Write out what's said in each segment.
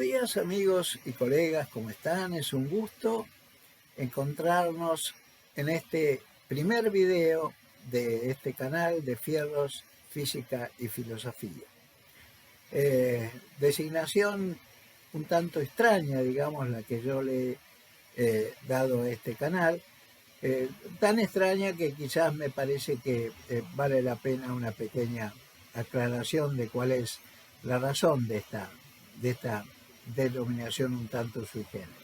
días amigos y colegas, ¿cómo están? Es un gusto encontrarnos en este primer video de este canal de Fierros, Física y Filosofía. Designación un tanto extraña, digamos, la que yo le he dado a este canal, tan extraña que quizás me parece que vale la pena una pequeña aclaración de cuál es la razón de esta denominación un tanto sui generis.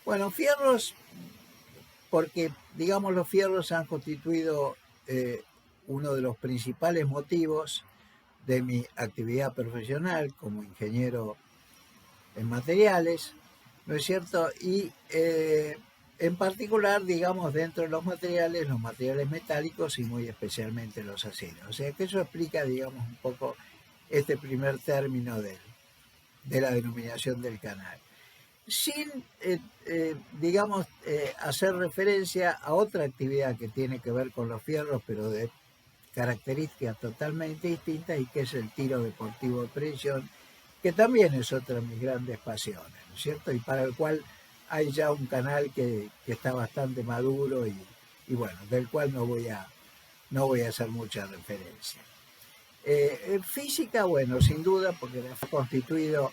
Bueno, fierros, porque digamos los fierros han constituido uno de los principales motivos de mi actividad profesional como ingeniero en materiales, ¿no es cierto? Y en particular, digamos, dentro de los materiales metálicos y muy especialmente los aceros. O sea que eso explica, digamos, un poco este primer término de la denominación del canal. Sin, digamos, hacer referencia a otra actividad que tiene que ver con los fierros, pero de características totalmente distintas, y que es el tiro deportivo de precisión, que también es otra de mis grandes pasiones, ¿no es cierto? Y para el cual hay ya un canal que está bastante maduro y bueno, del cual no voy a hacer mucha referencia. Física, bueno, sin duda, porque ha constituido,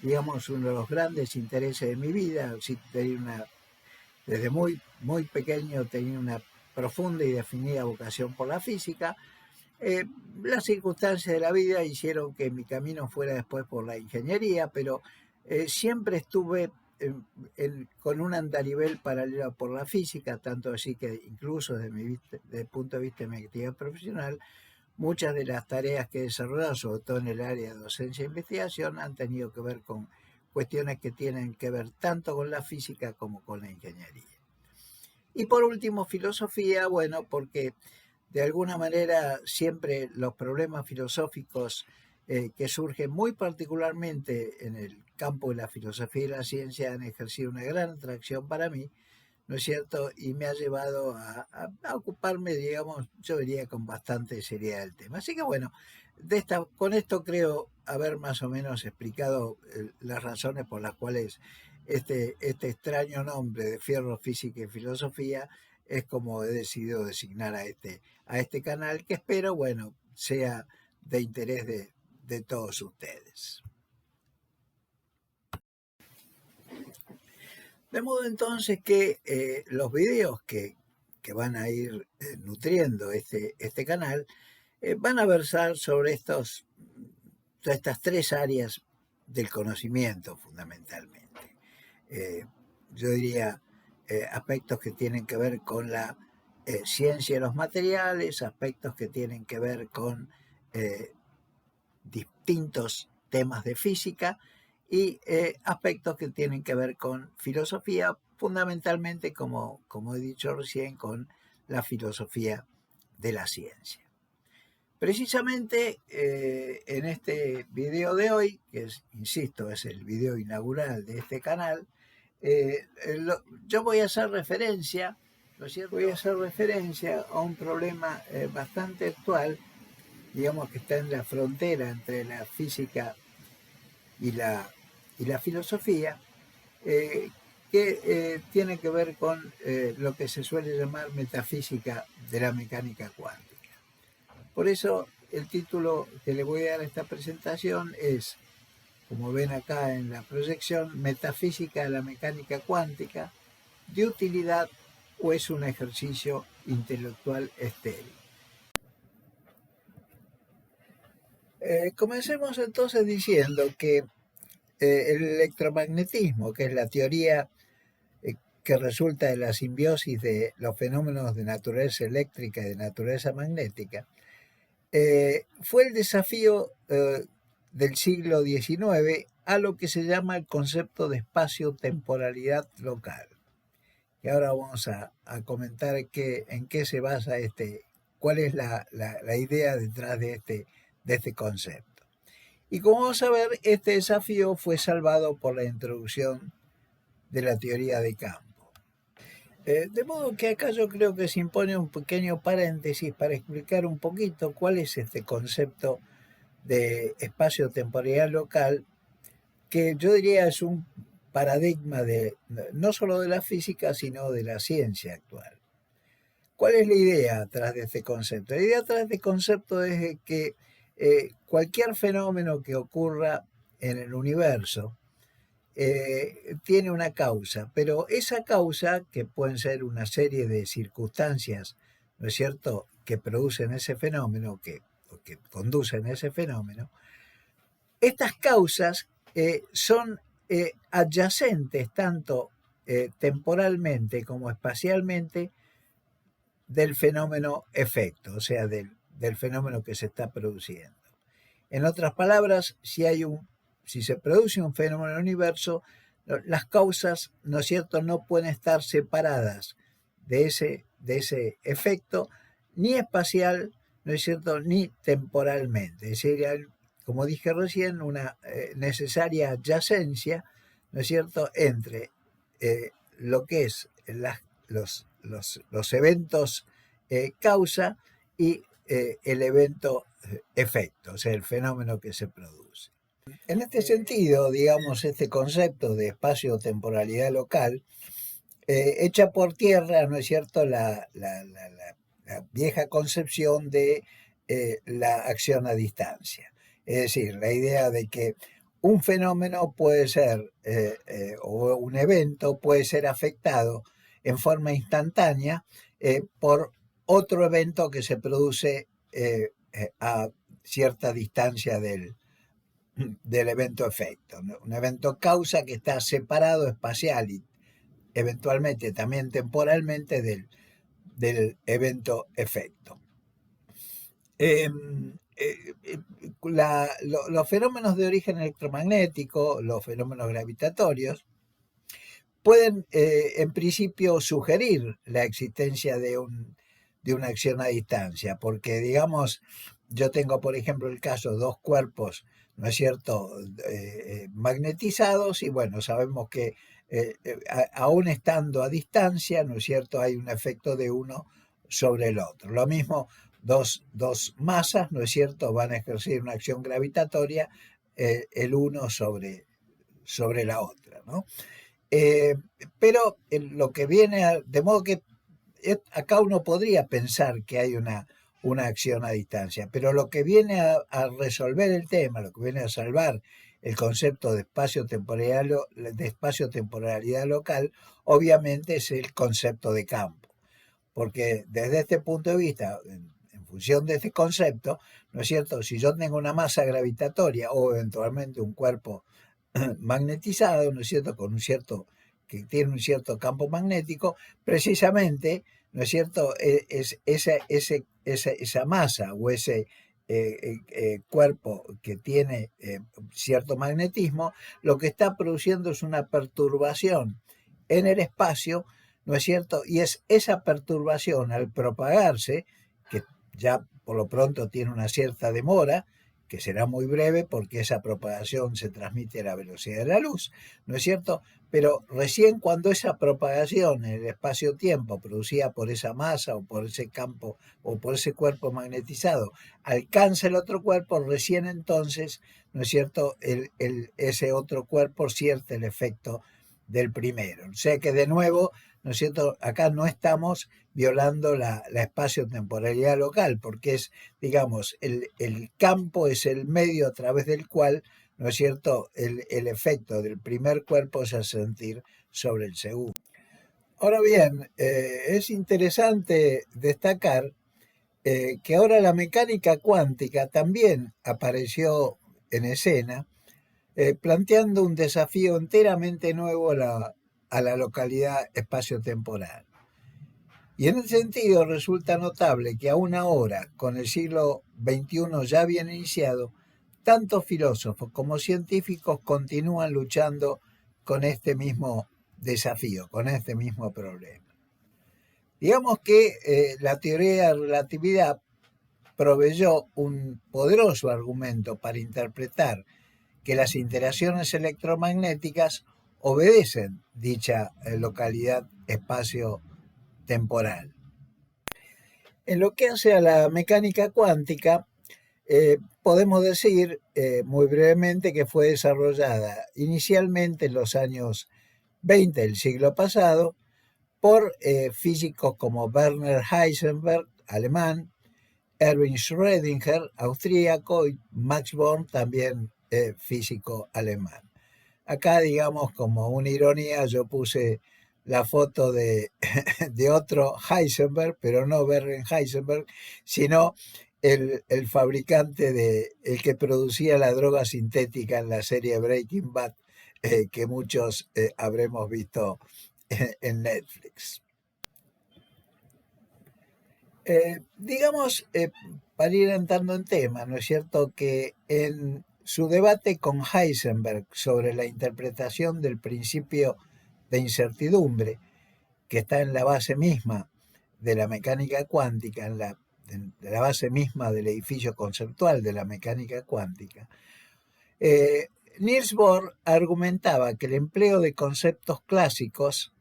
digamos, uno de los grandes intereses de mi vida. Sí, desde muy pequeño tenía una profunda y definida vocación por la física. Las circunstancias de la vida hicieron que mi camino fuera después por la ingeniería, pero siempre estuve con un andarivel paralelo por la física, tanto así que incluso desde el punto de vista de mi actividad profesional, muchas de las tareas que he desarrollado, sobre todo en el área de docencia e investigación, han tenido que ver con cuestiones que tienen que ver tanto con la física como con la ingeniería. Y por último, filosofía, bueno, porque de alguna manera siempre los problemas filosóficos que surgen muy particularmente en el campo de la filosofía y la ciencia han ejercido una gran atracción para mí, ¿no es cierto? Y me ha llevado a ocuparme, digamos, yo diría con bastante seriedad del tema. Así que bueno, con esto creo haber más o menos explicado las razones por las cuales este extraño nombre de Fierro, Física y Filosofía es como he decidido designar a este canal, que espero, bueno, sea de interés de todos ustedes. De modo entonces que los videos que van a ir nutriendo este canal van a versar sobre estas tres áreas del conocimiento fundamentalmente. Yo diría aspectos que tienen que ver con la ciencia de los materiales, aspectos que tienen que ver con distintos temas de física y aspectos que tienen que ver con filosofía, fundamentalmente, como he dicho recién, con la filosofía de la ciencia. Precisamente en este video de hoy, que insisto, es el video inaugural de este canal, yo voy a hacer referencia, ¿no es cierto? Voy a hacer referencia a un problema bastante actual, digamos que está en la frontera entre la física y la filosofía, que tiene que ver con lo que se suele llamar metafísica de la mecánica cuántica. Por eso el título que le voy a dar a esta presentación es, como ven acá en la proyección, Metafísica de la mecánica cuántica, ¿de utilidad o es un ejercicio intelectual estéril? Comencemos entonces diciendo que el electromagnetismo, que es la teoría que resulta de la simbiosis de los fenómenos de naturaleza eléctrica y de naturaleza magnética, fue el desafío del siglo XIX a lo que se llama el concepto de espacio-temporalidad local. Y ahora vamos a comentar en qué se basa cuál es la idea detrás de este concepto. Y como vamos a ver, este desafío fue salvado por la introducción de la teoría de campo. De modo que acá yo creo que se impone un pequeño paréntesis para explicar un poquito cuál es este concepto de espacio-temporalidad local que yo diría es un paradigma no solo de la física, sino de la ciencia actual. ¿Cuál es la idea atrás de este concepto? La idea atrás de este concepto es que cualquier fenómeno que ocurra en el universo tiene una causa, pero esa causa, que pueden ser una serie de circunstancias, ¿no es cierto?, que producen ese fenómeno, que conducen a ese fenómeno, estas causas son adyacentes tanto temporalmente como espacialmente del fenómeno efecto, o sea, del fenómeno que se está produciendo. En otras palabras, si se produce un fenómeno en el universo, las causas, ¿no es cierto?, no pueden estar separadas de ese efecto, ni espacial, ¿no es cierto?, ni temporalmente. Es decir, como dije recién, una necesaria adyacencia, ¿no es cierto?, entre lo que es los eventos causa y el evento efecto, o sea, el fenómeno que se produce. En este sentido, digamos, este concepto de espacio-temporalidad local echa por tierra, ¿no es cierto?, la vieja concepción de la acción a distancia. Es decir, la idea de que un fenómeno puede ser, o un evento puede ser afectado en forma instantánea por otro evento que se produce a cierta distancia del evento efecto. Un evento causa que está separado espacial y eventualmente también temporalmente del evento efecto. Los fenómenos de origen electromagnético, los fenómenos gravitatorios, pueden en principio sugerir la existencia de una acción a distancia, porque digamos, yo tengo por ejemplo el caso de dos cuerpos, ¿no es cierto?, magnetizados, y bueno, sabemos que aún estando a distancia, ¿no es cierto?, hay un efecto de uno sobre el otro. Lo mismo, dos masas, ¿no es cierto?, van a ejercer una acción gravitatoria, el uno sobre la otra, ¿no? Pero lo que viene, de modo que acá uno podría pensar que hay una acción a distancia, pero lo que viene a resolver el tema, lo que viene a salvar el concepto de espacio-temporalidad local, obviamente es el concepto de campo, porque desde este punto de vista, en función de este concepto, ¿no es cierto?, si yo tengo una masa gravitatoria o eventualmente un cuerpo magnetizado, ¿no es cierto?, que tiene un cierto campo magnético, precisamente, ¿no es cierto?, esa masa o ese cuerpo que tiene cierto magnetismo, lo que está produciendo es una perturbación en el espacio, ¿no es cierto?, y es esa perturbación al propagarse, que ya por lo pronto tiene una cierta demora, que será muy breve porque esa propagación se transmite a la velocidad de la luz, ¿no es cierto? Pero recién cuando esa propagación en el espacio-tiempo producida por esa masa o por ese campo o por ese cuerpo magnetizado alcanza el otro cuerpo, recién entonces, ¿no es cierto?, ese otro cuerpo siente el efecto del primero. O sea que de nuevo, ¿no es cierto?, acá no estamos violando la espacio-temporalidad local, porque es, digamos, el campo es el medio a través del cual, ¿no es cierto?, el efecto del primer cuerpo se hace sentir sobre el segundo. Ahora bien, es interesante destacar que ahora la mecánica cuántica también apareció en escena, planteando un desafío enteramente nuevo a la localidad espacio-temporal. Y en ese sentido resulta notable que aún ahora, con el siglo XXI ya bien iniciado, tanto filósofos como científicos continúan luchando con este mismo desafío, con este mismo problema. Digamos que la teoría de la relatividad proveyó un poderoso argumento para interpretar que las interacciones electromagnéticas obedecen dicha localidad espacio-temporal. En lo que hace a la mecánica cuántica, podemos decir muy brevemente que fue desarrollada inicialmente en los años 20 del siglo pasado por físicos como Werner Heisenberg, alemán, Erwin Schrödinger, austríaco, y Max Born, también físico alemán. Acá, digamos, como una ironía, yo puse la foto de, de otro Heisenberg, pero no Werner Heisenberg, sino el fabricante el que producía la droga sintética en la serie Breaking Bad, que muchos habremos visto en Netflix. Digamos, para ir entrando en tema, ¿no es cierto?, que en su debate con Heisenberg sobre la interpretación del principio de incertidumbre, que está en la base misma de la mecánica cuántica, en la base misma del edificio conceptual de la mecánica cuántica, Niels Bohr argumentaba que el empleo de conceptos clásicos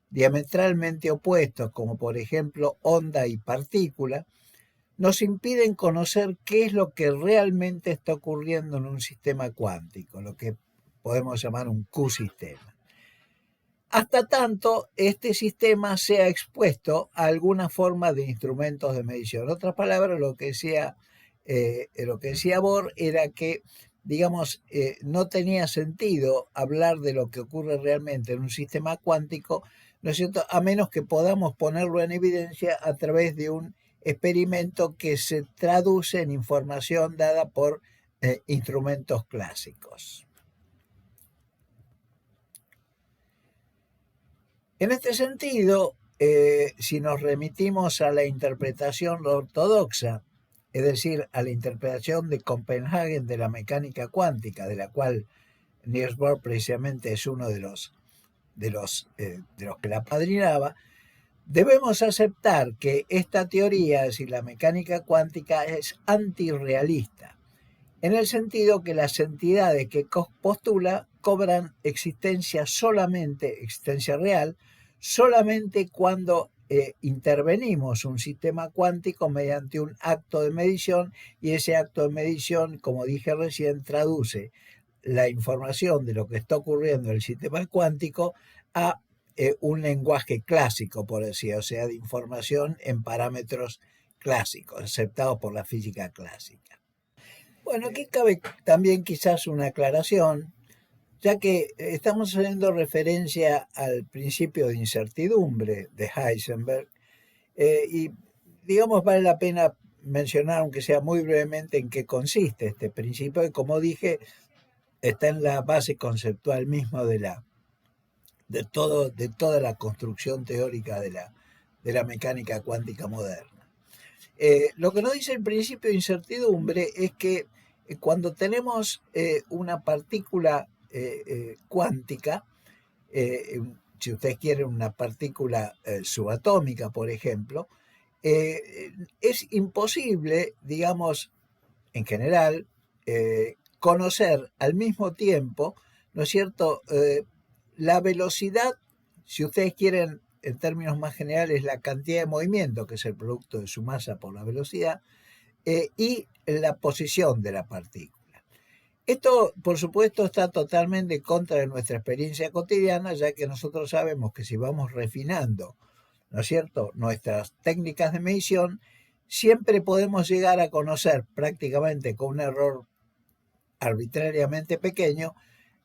diametralmente opuestos, como por ejemplo onda y partícula, nos impiden conocer qué es lo que realmente está ocurriendo en un sistema cuántico, lo que podemos llamar un Q-sistema. Hasta tanto este sistema sea expuesto a alguna forma de instrumentos de medición. En otras palabras, lo que decía Bohr era que, digamos, no tenía sentido hablar de lo que ocurre realmente en un sistema cuántico, ¿no es cierto?, a menos que podamos ponerlo en evidencia a través de un experimento que se traduce en información dada por instrumentos clásicos. En este sentido, si nos remitimos a la interpretación ortodoxa, es decir, a la interpretación de Copenhagen de la mecánica cuántica, de la cual Niels Bohr precisamente es uno de los que la apadrinaba, debemos aceptar que esta teoría, es decir, la mecánica cuántica, es antirrealista, en el sentido que las entidades que postula cobran existencia real, solamente cuando intervenimos un sistema cuántico mediante un acto de medición, y ese acto de medición, como dije recién, traduce la información de lo que está ocurriendo en el sistema cuántico a un lenguaje clásico, por decir, o sea, de información en parámetros clásicos, aceptados por la física clásica. Bueno, aquí cabe también quizás una aclaración, ya que estamos haciendo referencia al principio de incertidumbre de Heisenberg, y digamos vale la pena mencionar, aunque sea muy brevemente, en qué consiste este principio, que como dije, está en la base conceptual misma de toda la construcción teórica de la mecánica cuántica moderna. Lo que nos dice el principio de incertidumbre es que cuando tenemos una partícula cuántica, si ustedes quieren una partícula subatómica, por ejemplo, es imposible, digamos, en general, conocer al mismo tiempo, ¿no es cierto?, la velocidad, si ustedes quieren, en términos más generales, la cantidad de movimiento, que es el producto de su masa por la velocidad, y la posición de la partícula. Esto, por supuesto, está totalmente en contra de nuestra experiencia cotidiana, ya que nosotros sabemos que si vamos refinando, ¿no es cierto?, nuestras técnicas de medición, siempre podemos llegar a conocer prácticamente con un error arbitrariamente pequeño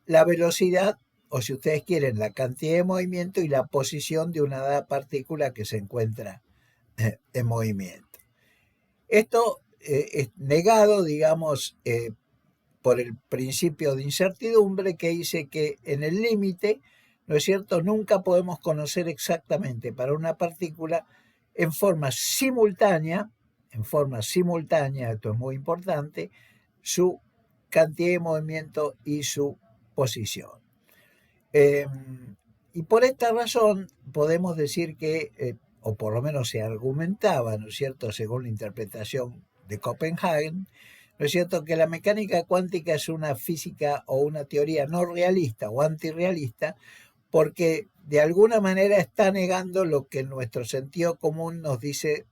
la velocidad, o si ustedes quieren, la cantidad de movimiento y la posición de una dada partícula que se encuentra en movimiento. Esto es negado, digamos, por el principio de incertidumbre, que dice que en el límite, ¿no es cierto?, nunca podemos conocer exactamente para una partícula en forma simultánea, esto es muy importante, su cantidad de movimiento y su posición. Y por esta razón podemos decir que, o por lo menos se argumentaba, ¿no es cierto?, según la interpretación de Copenhagen, ¿no es cierto?, que la mecánica cuántica es una física o una teoría no realista o antirrealista, porque de alguna manera está negando lo que nuestro sentido común nos dice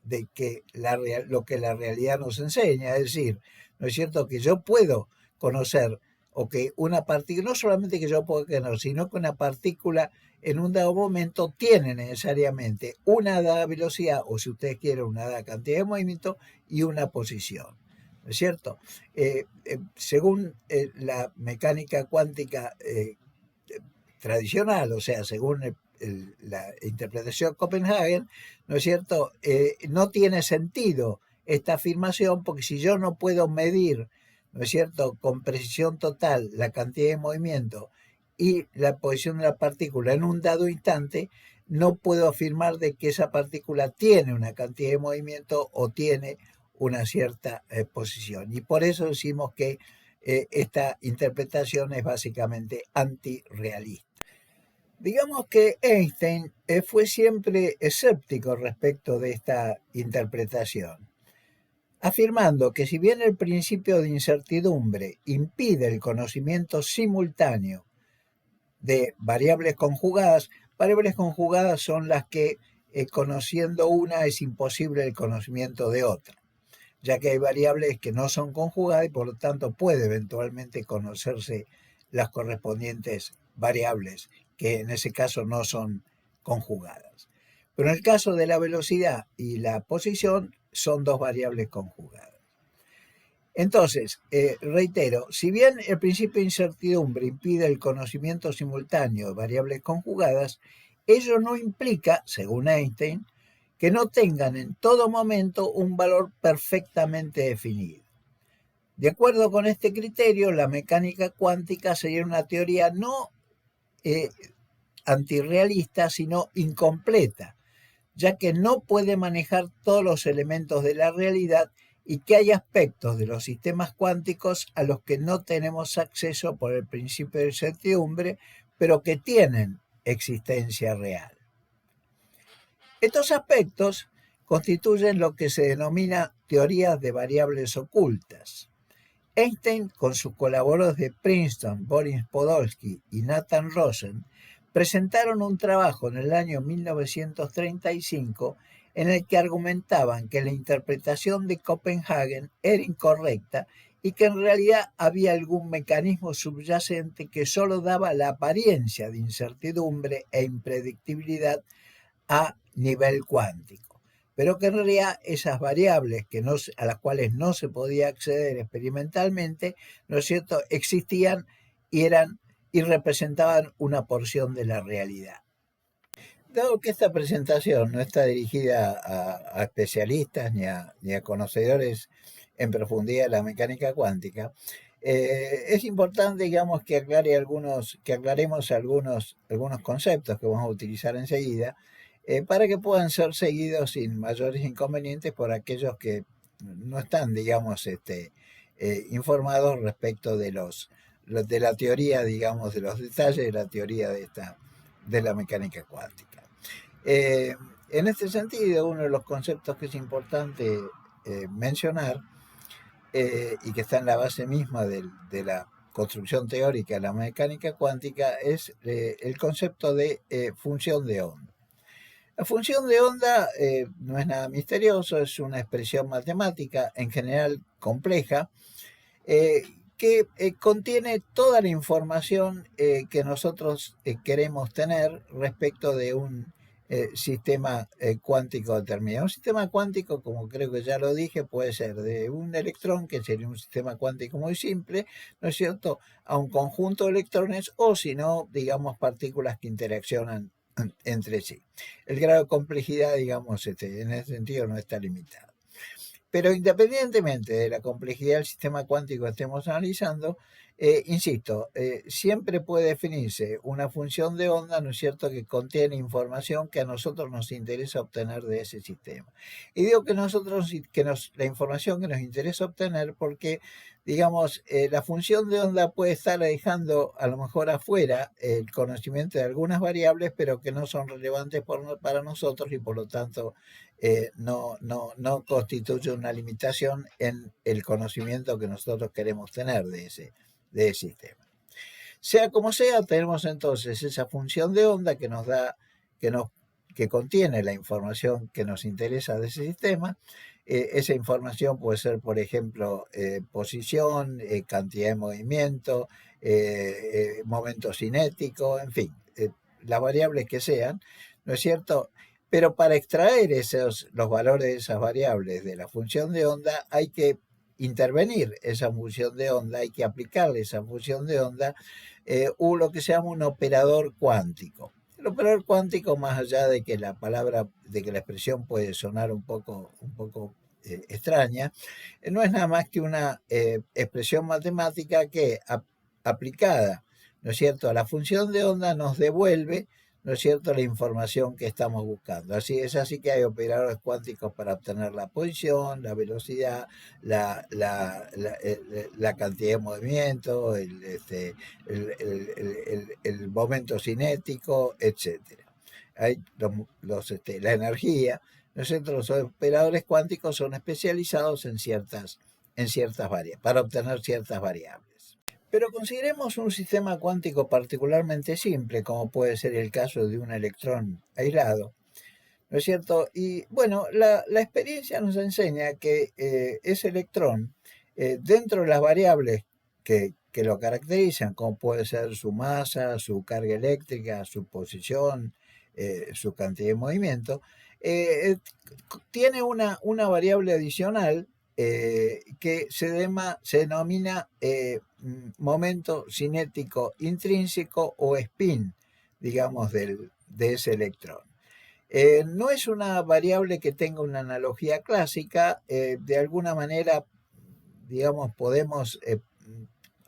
de que lo que la realidad nos enseña, es decir, ¿no es cierto?, que yo puedo conocer, o que una partícula, no solamente que yo puedo conocer, sino que una partícula en un dado momento tiene necesariamente una dada velocidad, o si ustedes quieren, una dada cantidad de movimiento y una posición. ¿No es cierto? Según la mecánica cuántica tradicional, o sea, según la interpretación de Copenhagen, ¿no es cierto?, no tiene sentido esta afirmación, porque si yo no puedo medir, ¿no es cierto?, con precisión total la cantidad de movimiento y la posición de la partícula en un dado instante, no puedo afirmar de que esa partícula tiene una cantidad de movimiento o tiene una cierta posición. Y por eso decimos que esta interpretación es básicamente antirrealista. Digamos que Einstein fue siempre escéptico respecto de esta interpretación, afirmando que si bien el principio de incertidumbre impide el conocimiento simultáneo de variables conjugadas son las que conociendo una es imposible el conocimiento de otra, ya que hay variables que no son conjugadas y por lo tanto puede eventualmente conocerse las correspondientes variables que en ese caso no son conjugadas. Pero en el caso de la velocidad y la posición son dos variables conjugadas. Entonces, reitero, si bien el principio de incertidumbre impide el conocimiento simultáneo de variables conjugadas, ello no implica, según Einstein, que no tengan en todo momento un valor perfectamente definido. De acuerdo con este criterio, la mecánica cuántica sería una teoría no antirrealista, sino incompleta, ya que no puede manejar todos los elementos de la realidad y que hay aspectos de los sistemas cuánticos a los que no tenemos acceso por el principio de incertidumbre, pero que tienen existencia real. Estos aspectos constituyen lo que se denomina teorías de variables ocultas. Einstein, con sus colaboradores de Princeton, Boris Podolsky y Nathan Rosen, presentaron un trabajo en el año 1935 en el que argumentaban que la interpretación de Copenhagen era incorrecta y que en realidad había algún mecanismo subyacente que solo daba la apariencia de incertidumbre e impredictibilidad a nivel cuántico, pero que en realidad esas variables a las cuales no se podía acceder experimentalmente, ¿no es cierto?, existían y representaban una porción de la realidad. Dado que esta presentación no está dirigida a especialistas ni a conocedores en profundidad de la mecánica cuántica, es importante, digamos, que aclaremos algunos conceptos que vamos a utilizar enseguida, para que puedan ser seguidos sin mayores inconvenientes por aquellos que no están, digamos, informados respecto de la teoría, digamos, de los detalles de la teoría de la mecánica cuántica. En este sentido, uno de los conceptos que es importante mencionar y que está en la base misma de la construcción teórica de la mecánica cuántica es el concepto de función de onda. La función de onda no es nada misterioso, es una expresión matemática en general compleja que contiene toda la información que nosotros queremos tener respecto de un sistema cuántico determinado. Un sistema cuántico, como creo que ya lo dije, puede ser de un electrón, que sería un sistema cuántico muy simple, ¿no es cierto?, a un conjunto de electrones, o si no, digamos, partículas que interaccionan entre sí. El grado de complejidad, digamos, en ese sentido no está limitado. Pero independientemente de la complejidad del sistema cuántico que estemos analizando, insisto, siempre puede definirse una función de onda, ¿no es cierto?, que contiene información que a nosotros nos interesa obtener de ese sistema. Y digo que la información que nos interesa obtener porque, digamos, la función de onda puede estar dejando a lo mejor afuera el conocimiento de algunas variables, pero que no son relevantes para nosotros y por lo tanto no constituye una limitación en el conocimiento que nosotros queremos tener de ese sistema. Sea como sea, tenemos entonces esa función de onda que nos que contiene la información que nos interesa de ese sistema. Esa información puede ser, por ejemplo, posición, cantidad de movimiento, momento cinético, en fin, las variables que sean, ¿no es cierto? Pero para extraer los valores de esas variables de la función de onda hay que intervenir esa función de onda, hay que aplicarle esa función de onda lo que se llama un operador cuántico. El operador cuántico, más allá de que la palabra, de que la expresión puede sonar un poco extraña, no es nada más que una expresión matemática que aplicada, ¿no es cierto?, a la función de onda nos devuelve, ¿no es cierto?, la información que estamos buscando. Así es, así que hay operadores cuánticos para obtener la posición, la velocidad, la cantidad de movimiento, el momento cinético, etcétera. Hay la energía. Nosotros, los operadores cuánticos son especializados en ciertas variables, para obtener ciertas variables. Pero consideremos un sistema cuántico particularmente simple, como puede ser el caso de un electrón aislado, ¿no es cierto? Y bueno, la experiencia nos enseña que ese electrón, dentro de las variables que lo caracterizan, como puede ser su masa, su carga eléctrica, su posición, su cantidad de movimiento, tiene una variable adicional que se denomina momento cinético intrínseco o spin, digamos, de ese electrón. No es una variable que tenga una analogía clásica, de alguna manera, digamos, podemos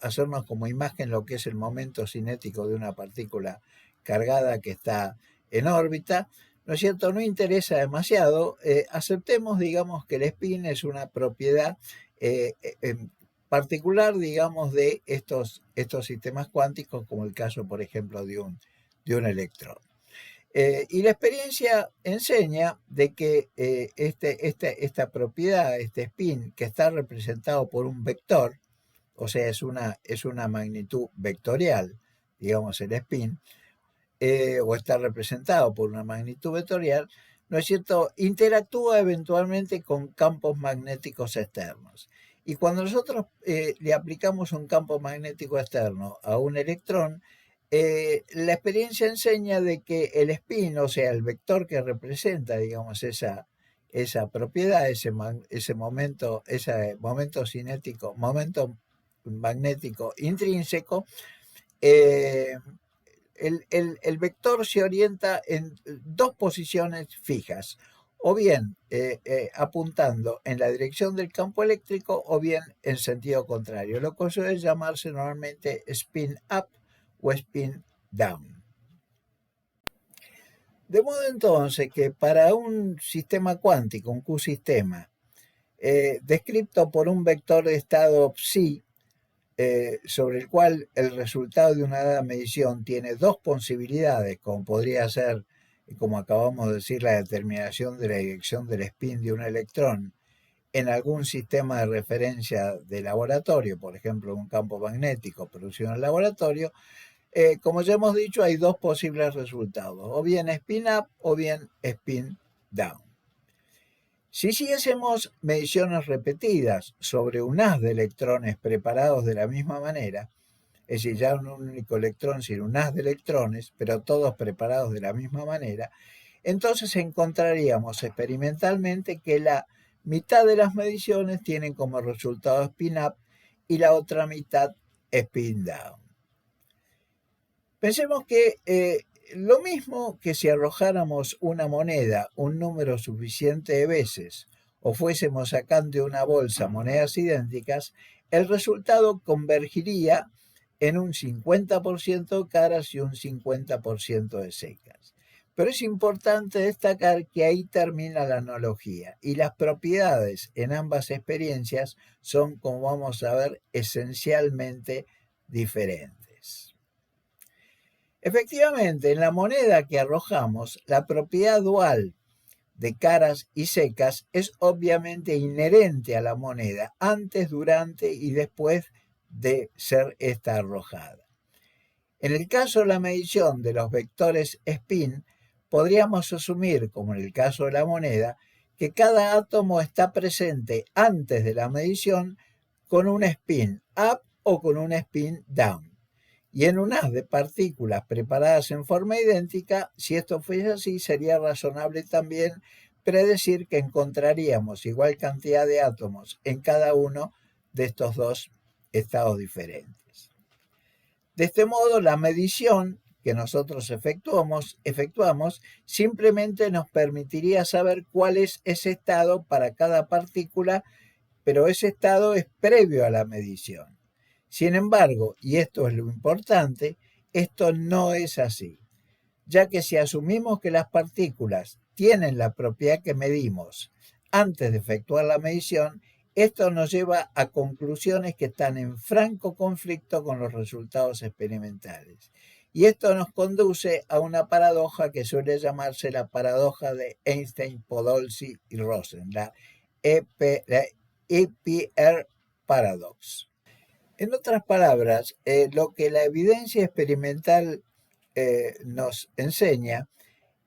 hacernos como imagen lo que es el momento cinético de una partícula cargada que está en órbita, ¿no es cierto? No interesa demasiado. Aceptemos, digamos, que el spin es una propiedad particular, digamos, de estos sistemas cuánticos, como el caso, por ejemplo, de un electrón. Y la experiencia enseña de que esta propiedad, este spin, que está representado por un vector, o sea, es una magnitud vectorial, digamos, el spin, o está representado por una magnitud vectorial, ¿no es cierto?, interactúa eventualmente con campos magnéticos externos. Y cuando nosotros le aplicamos un campo magnético externo a un electrón, la experiencia enseña de que el spin, o sea, el vector que representa, digamos, esa propiedad, ese momento cinético, momento magnético intrínseco, el vector se orienta en dos posiciones fijas, o bien apuntando en la dirección del campo eléctrico o bien en sentido contrario, lo que suele llamarse normalmente spin up o spin down. De modo entonces que para un sistema cuántico, un Q-sistema, descrito por un vector de estado psi, sobre el cual el resultado de una dada medición tiene dos posibilidades, como podría ser, como acabamos de decir, la determinación de la dirección del spin de un electrón en algún sistema de referencia de laboratorio, por ejemplo, un campo magnético producido en el laboratorio. Como ya hemos dicho, hay dos posibles resultados, o bien spin up o bien spin down. Si hiciésemos mediciones repetidas sobre un haz de electrones preparados de la misma manera, es decir, ya un único electrón, sino un haz de electrones, pero todos preparados de la misma manera, entonces encontraríamos experimentalmente que la mitad de las mediciones tienen como resultado spin up y la otra mitad spin down. Pensemos que lo mismo que si arrojáramos una moneda un número suficiente de veces o fuésemos sacando de una bolsa monedas idénticas, el resultado convergiría en un 50% de caras y un 50% de secas. Pero es importante destacar que ahí termina la analogía y las propiedades en ambas experiencias son, como vamos a ver, esencialmente diferentes. Efectivamente, en la moneda que arrojamos, la propiedad dual de caras y secas es obviamente inherente a la moneda antes, durante y después de ser esta arrojada. En el caso de la medición de los vectores spin, podríamos asumir, como en el caso de la moneda, que cada átomo está presente antes de la medición con un spin up o con un spin down. Y en un haz de partículas preparadas en forma idéntica, si esto fuese así, sería razonable también predecir que encontraríamos igual cantidad de átomos en cada uno de estos dos estados diferentes. De este modo, la medición que nosotros efectuamos simplemente nos permitiría saber cuál es ese estado para cada partícula, pero ese estado es previo a la medición. Sin embargo, y esto es lo importante, esto no es así, ya que si asumimos que las partículas tienen la propiedad que medimos antes de efectuar la medición, esto nos lleva a conclusiones que están en franco conflicto con los resultados experimentales. Y esto nos conduce a una paradoja que suele llamarse la paradoja de Einstein, Podolsky y Rosen, la EPR paradox. En otras palabras, lo que la evidencia experimental nos enseña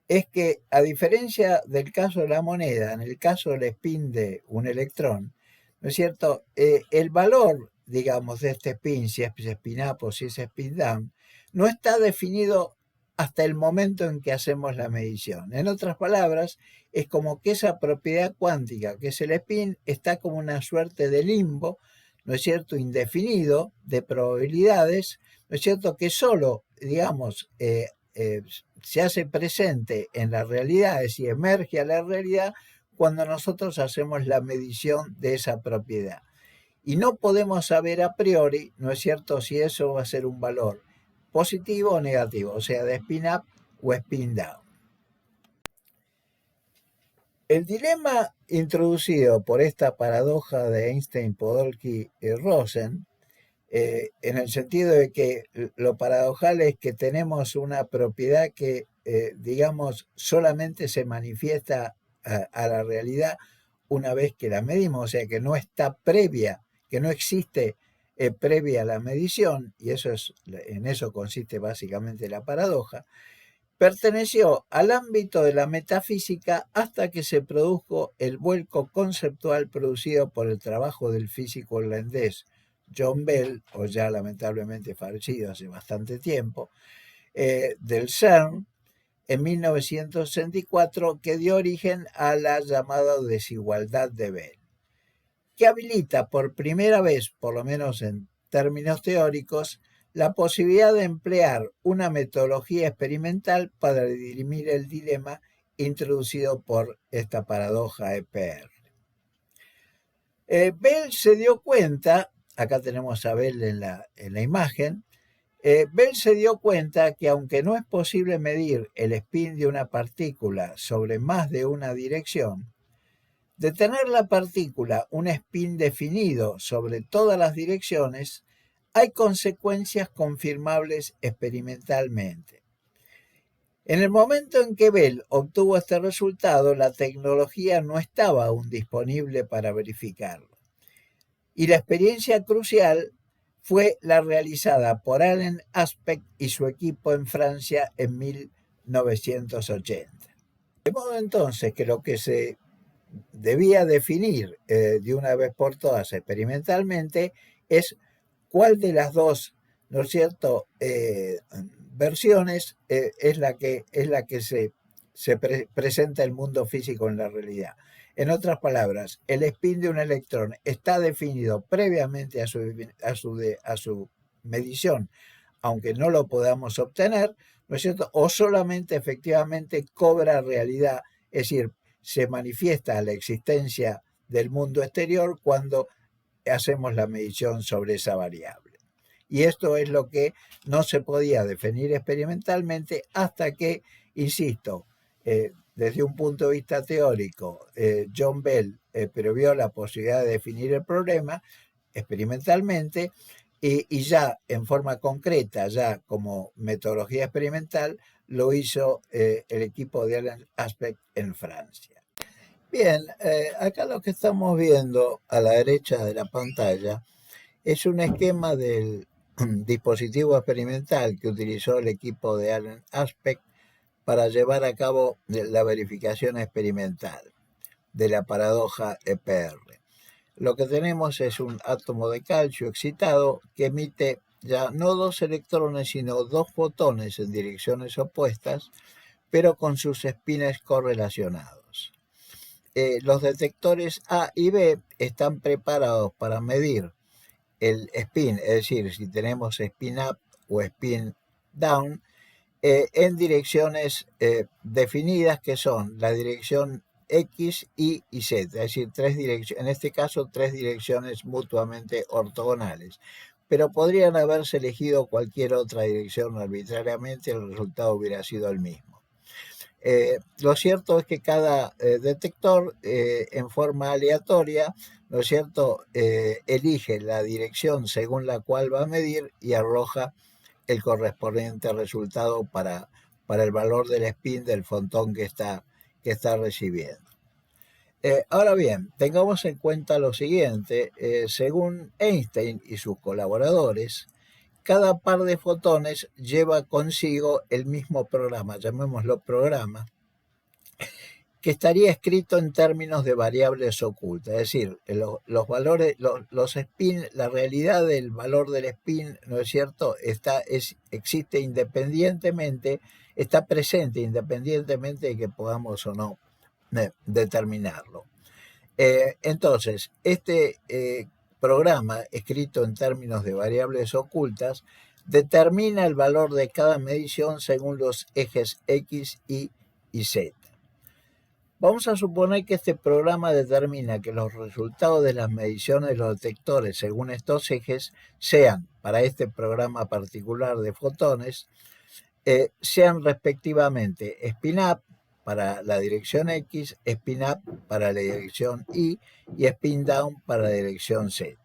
es que, a diferencia del caso de la moneda, en el caso del spin de un electrón, ¿no es cierto? El valor, digamos, de este spin, si es spin up o si es spin down, no está definido hasta el momento en que hacemos la medición. En otras palabras, es como que esa propiedad cuántica, que es el spin, está como una suerte de limbo, ¿no es cierto?, indefinido, de probabilidades, ¿no es cierto?, que solo, digamos, se hace presente en la realidad, es decir, emerge a la realidad cuando nosotros hacemos la medición de esa propiedad. Y no podemos saber a priori, ¿no es cierto?, si eso va a ser un valor positivo o negativo, o sea, de spin up o spin down. El dilema introducido por esta paradoja de Einstein, Podolsky y Rosen, en el sentido de que lo paradojal es que tenemos una propiedad que, digamos, solamente se manifiesta a la realidad una vez que la medimos, o sea, que no está previa, que no existe previa a la medición, y en eso consiste básicamente la paradoja. Perteneció al ámbito de la metafísica hasta que se produjo el vuelco conceptual producido por el trabajo del físico holandés John Bell, o ya lamentablemente fallecido hace bastante tiempo, del CERN en 1964, que dio origen a la llamada desigualdad de Bell, que habilita por primera vez, por lo menos en términos teóricos, la posibilidad de emplear una metodología experimental para dirimir el dilema introducido por esta paradoja EPR. Bell se dio cuenta, acá tenemos a Bell en la imagen, Bell se dio cuenta que aunque no es posible medir el spin de una partícula sobre más de una dirección, de tener la partícula un spin definido sobre todas las direcciones, hay consecuencias confirmables experimentalmente. En el momento en que Bell obtuvo este resultado, la tecnología no estaba aún disponible para verificarlo. Y la experiencia crucial fue la realizada por Alain Aspect y su equipo en Francia en 1980. De modo entonces que lo que se debía definir de una vez por todas experimentalmente es cuál de las dos, ¿no es cierto?, versiones es la que se presenta el mundo físico en la realidad. En otras palabras, el spin de un electrón está definido previamente a su medición, aunque no lo podamos obtener, ¿no es cierto?, o solamente efectivamente cobra realidad, es decir, se manifiesta la existencia del mundo exterior cuando hacemos la medición sobre esa variable. Y esto es lo que no se podía definir experimentalmente hasta que, insisto, desde un punto de vista teórico, John Bell previó la posibilidad de definir el problema experimentalmente y ya en forma concreta, ya como metodología experimental, lo hizo el equipo de Alain Aspect en Francia. Bien, acá lo que estamos viendo a la derecha de la pantalla es un esquema del dispositivo experimental que utilizó el equipo de Alain Aspect para llevar a cabo la verificación experimental de la paradoja EPR. Lo que tenemos es un átomo de calcio excitado que emite ya no dos electrones, sino dos fotones en direcciones opuestas, pero con sus espines correlacionados. Los detectores A y B están preparados para medir el spin, es decir, si tenemos spin up o spin down, en direcciones definidas, que son la dirección X, Y y Z, es decir, en este caso tres direcciones mutuamente ortogonales, pero podrían haberse elegido cualquier otra dirección arbitrariamente y el resultado hubiera sido el mismo. Lo cierto es que cada detector en forma aleatoria, ¿no es cierto?, elige la dirección según la cual va a medir y arroja el correspondiente resultado para el valor del spin del fotón que está recibiendo. Ahora bien, tengamos en cuenta lo siguiente: según Einstein y sus colaboradores, cada par de fotones lleva consigo el mismo programa, llamémoslo programa, que estaría escrito en términos de variables ocultas, es decir, los valores, los spin, la realidad del valor del spin, ¿no es cierto?, existe independientemente, está presente independientemente de que podamos o no determinarlo. Entonces, este programa, escrito en términos de variables ocultas, determina el valor de cada medición según los ejes X, Y y Z. Vamos a suponer que este programa determina que los resultados de las mediciones de los detectores según estos ejes sean, para este programa particular de fotones, sean respectivamente spin up para la dirección X, spin up para la dirección Y y spin down para la dirección Z.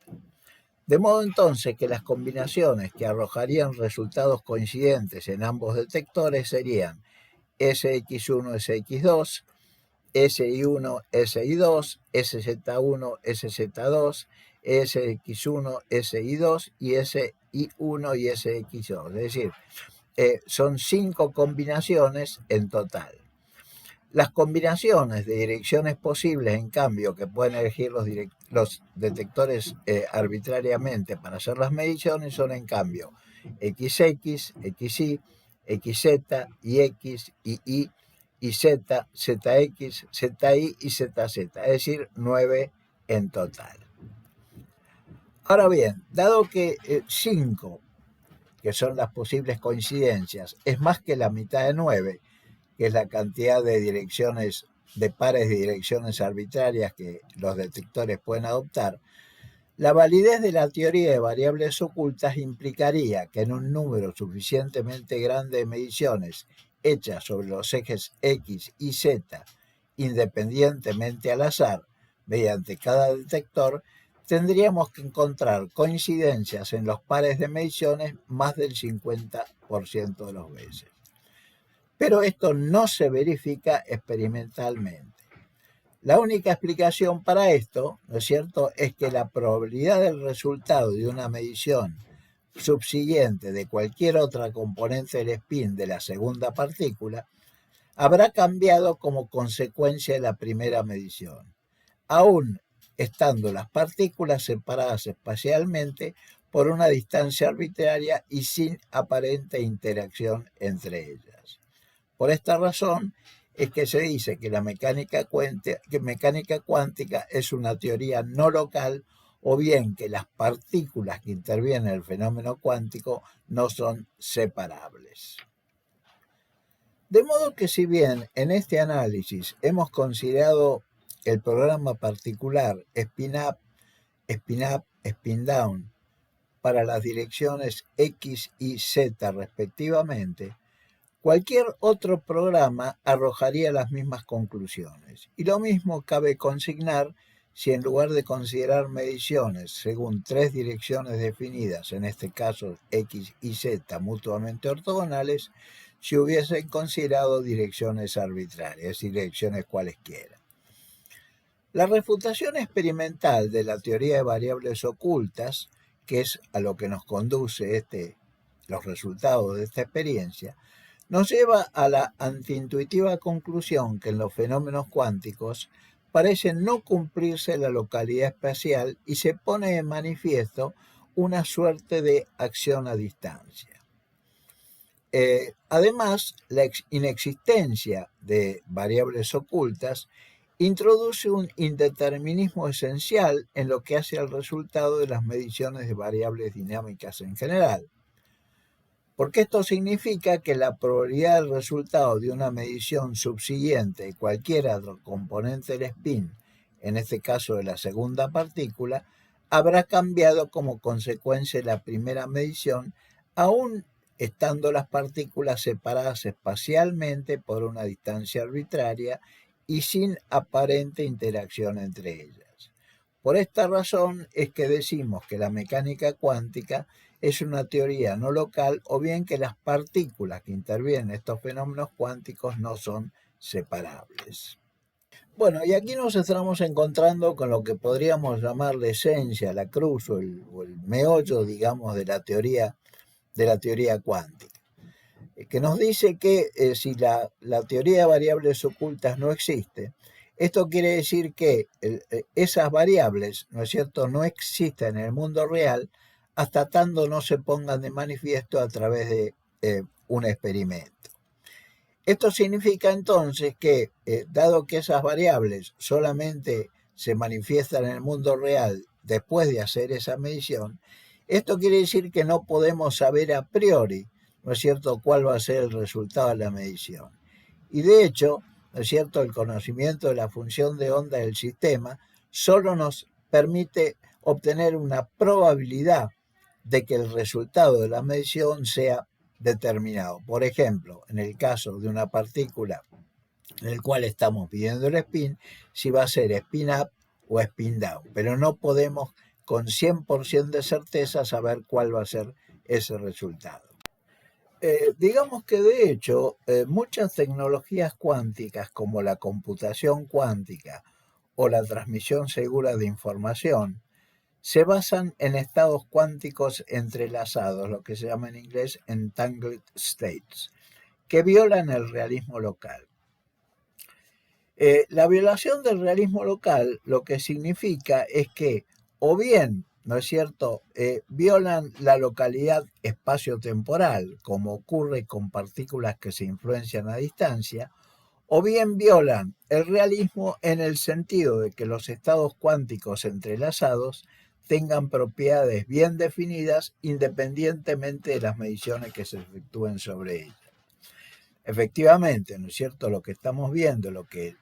De modo entonces que las combinaciones que arrojarían resultados coincidentes en ambos detectores serían SX1, SX2, SI1, SI2, SZ1, SZ2, SX1, SI2 y SI1 y SX2. Es decir, son 5 combinaciones en total. Las combinaciones de direcciones posibles, en cambio, que pueden elegir los detectores arbitrariamente para hacer las mediciones, son en cambio XX, XY, XZ, YX, YY, y Z, ZX, ZY y ZZ, es decir, 9 en total. Ahora bien, dado que 5, que son las posibles coincidencias, es más que la mitad de 9, que es la cantidad de direcciones, de pares de direcciones arbitrarias que los detectores pueden adoptar, la validez de la teoría de variables ocultas implicaría que en un número suficientemente grande de mediciones hechas sobre los ejes X y Z, independientemente al azar, mediante cada detector, tendríamos que encontrar coincidencias en los pares de mediciones más del 50% de las veces. Pero esto no se verifica experimentalmente. La única explicación para esto, ¿no es cierto?, es que la probabilidad del resultado de una medición subsiguiente de cualquier otra componente del spin de la segunda partícula habrá cambiado como consecuencia de la primera medición, aún estando las partículas separadas espacialmente por una distancia arbitraria y sin aparente interacción entre ellas. Por esta razón es que se dice que la mecánica cuántica es una teoría no local, o bien que las partículas que intervienen en el fenómeno cuántico no son separables. De modo que, si bien en este análisis hemos considerado el programa particular spin up, spin down para las direcciones X y Z respectivamente, cualquier otro programa arrojaría las mismas conclusiones. Y lo mismo cabe consignar si, en lugar de considerar mediciones según tres direcciones definidas, en este caso X y Z mutuamente ortogonales, se hubiesen considerado direcciones arbitrarias, direcciones cualesquiera. La refutación experimental de la teoría de variables ocultas, que es a lo que nos conduce los resultados de esta experiencia, nos lleva a la antiintuitiva conclusión que en los fenómenos cuánticos parece no cumplirse la localidad espacial y se pone de manifiesto una suerte de acción a distancia. Además, la inexistencia de variables ocultas introduce un indeterminismo esencial en lo que hace al resultado de las mediciones de variables dinámicas en general, porque esto significa que la probabilidad del resultado de una medición subsiguiente de cualquier otro componente del spin, en este caso de la segunda partícula, habrá cambiado como consecuencia de la primera medición, aún estando las partículas separadas espacialmente por una distancia arbitraria y sin aparente interacción entre ellas. Por esta razón es que decimos que la mecánica cuántica es una teoría no local, o bien que las partículas que intervienen en estos fenómenos cuánticos no son separables. Bueno, y aquí nos estamos encontrando con lo que podríamos llamar la esencia, la cruz o el meollo, digamos, de la teoría cuántica, que nos dice que si la teoría de variables ocultas no existe, esto quiere decir que esas variables, ¿no es cierto?, no existen en el mundo real hasta tanto no se pongan de manifiesto a través de un experimento. Esto significa entonces que, dado que esas variables solamente se manifiestan en el mundo real después de hacer esa medición, esto quiere decir que no podemos saber a priori, ¿no es cierto?, cuál va a ser el resultado de la medición. Y de hecho, ¿no es cierto?, el conocimiento de la función de onda del sistema solo nos permite obtener una probabilidad de que el resultado de la medición sea determinado. Por ejemplo, en el caso de una partícula en el cual estamos midiendo el spin, si va a ser spin up o spin down, pero no podemos con 100% de certeza saber cuál va a ser ese resultado. Digamos que de hecho muchas tecnologías cuánticas como la computación cuántica o la transmisión segura de información se basan en estados cuánticos entrelazados, lo que se llama en inglés entangled states, que violan el realismo local. La violación del realismo local lo que significa es que o bien, ¿no es cierto?, violan la localidad espacio-temporal, como ocurre con partículas que se influencian a distancia, o bien violan el realismo en el sentido de que los estados cuánticos entrelazados tengan propiedades bien definidas independientemente de las mediciones que se efectúen sobre ellas. Efectivamente, ¿no es cierto?, lo que estamos viendo, lo que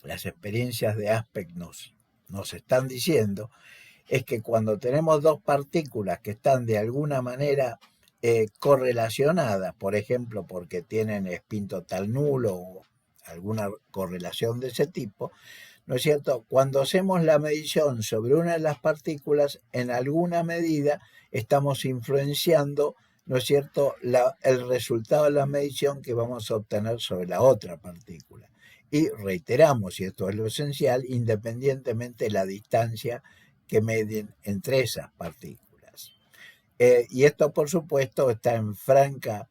las experiencias de aspect nos están diciendo, es que cuando tenemos dos partículas que están de alguna manera correlacionadas, por ejemplo, porque tienen spin total nulo o alguna correlación de ese tipo, ¿no es cierto?, cuando hacemos la medición sobre una de las partículas, en alguna medida estamos influenciando, ¿no es cierto?, el resultado de la medición que vamos a obtener sobre la otra partícula. Y reiteramos, y esto es lo esencial, independientemente de la distancia que medien entre esas partículas. Y esto, por supuesto, está en franca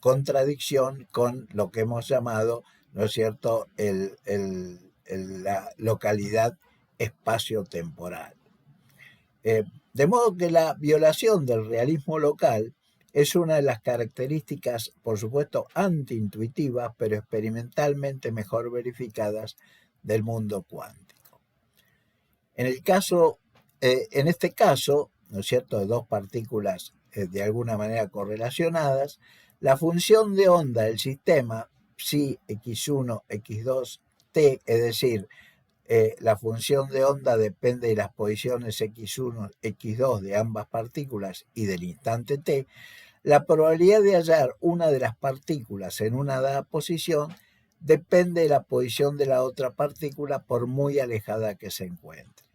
contradicción con lo que hemos llamado, ¿no es cierto?, la localidad espacio-temporal. De modo que la violación del realismo local es una de las características, por supuesto, antiintuitivas, pero experimentalmente mejor verificadas del mundo cuántico. En este caso, ¿no es cierto?, de dos partículas de alguna manera correlacionadas, la función de onda del sistema, psi x1, x2, t, es decir, la función de onda depende de las posiciones x1, x2 de ambas partículas y del instante t, la probabilidad de hallar una de las partículas en una dada posición depende de la posición de la otra partícula por muy alejada que se encuentre.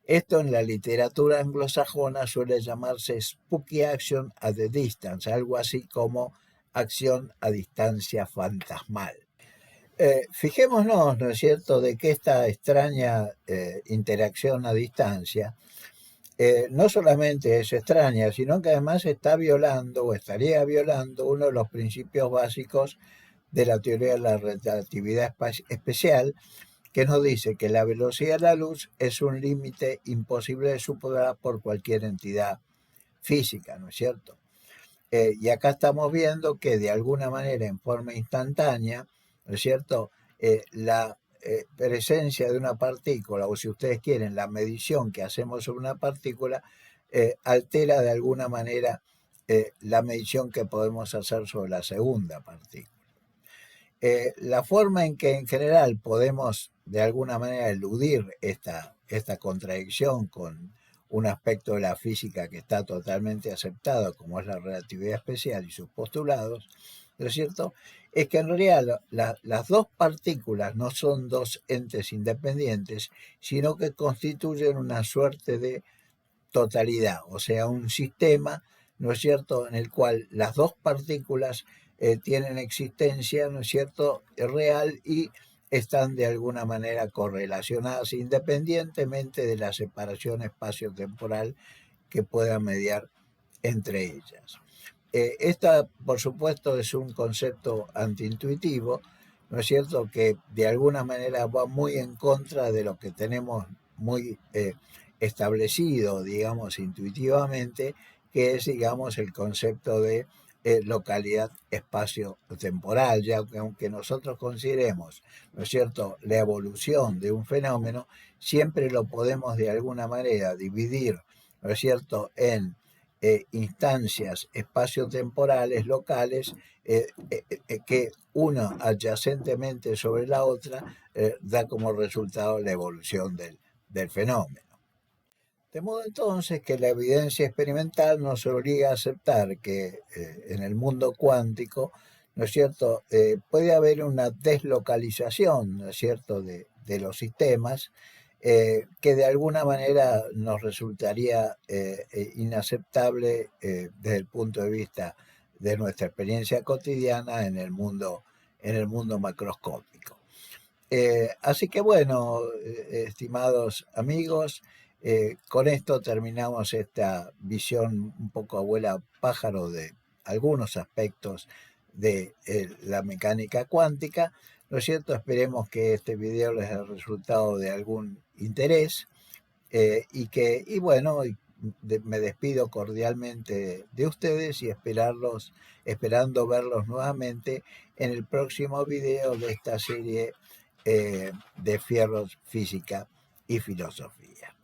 Esto en la literatura anglosajona suele llamarse spooky action at a distance, algo así como acción a distancia fantasmal. Fijémonos, ¿no es cierto?, de que esta extraña interacción a distancia no solamente es extraña, sino que además está violando o estaría violando uno de los principios básicos de la teoría de la relatividad especial, que nos dice que la velocidad de la luz es un límite imposible de superar por cualquier entidad física, ¿no es cierto? Y acá estamos viendo que de alguna manera, en forma instantánea, ¿no es cierto? La presencia de una partícula, o si ustedes quieren, la medición que hacemos sobre una partícula, altera de alguna manera la medición que podemos hacer sobre la segunda partícula. La forma en que en general podemos de alguna manera eludir esta contradicción con un aspecto de la física que está totalmente aceptado, como es la relatividad especial y sus postulados, ¿no es cierto? Es que en realidad las dos partículas no son dos entes independientes, sino que constituyen una suerte de totalidad, o sea, un sistema, ¿no es cierto?, en el cual las dos partículas tienen existencia, ¿no es cierto?, real y están de alguna manera correlacionadas independientemente de la separación espacio-temporal que pueda mediar entre ellas. Esta, por supuesto, es un concepto antiintuitivo, ¿no es cierto?, que de alguna manera va muy en contra de lo que tenemos muy establecido, digamos, intuitivamente, que es, digamos, el concepto de localidad espacio-temporal, ya que aunque nosotros consideremos, ¿no es cierto?, la evolución de un fenómeno, siempre lo podemos de alguna manera dividir, ¿no es cierto?, en instancias espaciotemporales locales que una adyacentemente sobre la otra da como resultado la evolución del fenómeno. De modo entonces que la evidencia experimental nos obliga a aceptar que en el mundo cuántico, ¿no es cierto?, puede haber una deslocalización, ¿no es cierto?, de los sistemas, que de alguna manera nos resultaría inaceptable desde el punto de vista de nuestra experiencia cotidiana en el mundo macroscópico. Así que bueno, estimados amigos, con esto terminamos esta visión un poco abuela pájaro de algunos aspectos de la mecánica cuántica, ¿no es cierto? Esperemos que este video les haya resultado de algún interés y bueno, me despido cordialmente de ustedes y esperando verlos nuevamente en el próximo video de esta serie de Fierros, Física y Filosofía.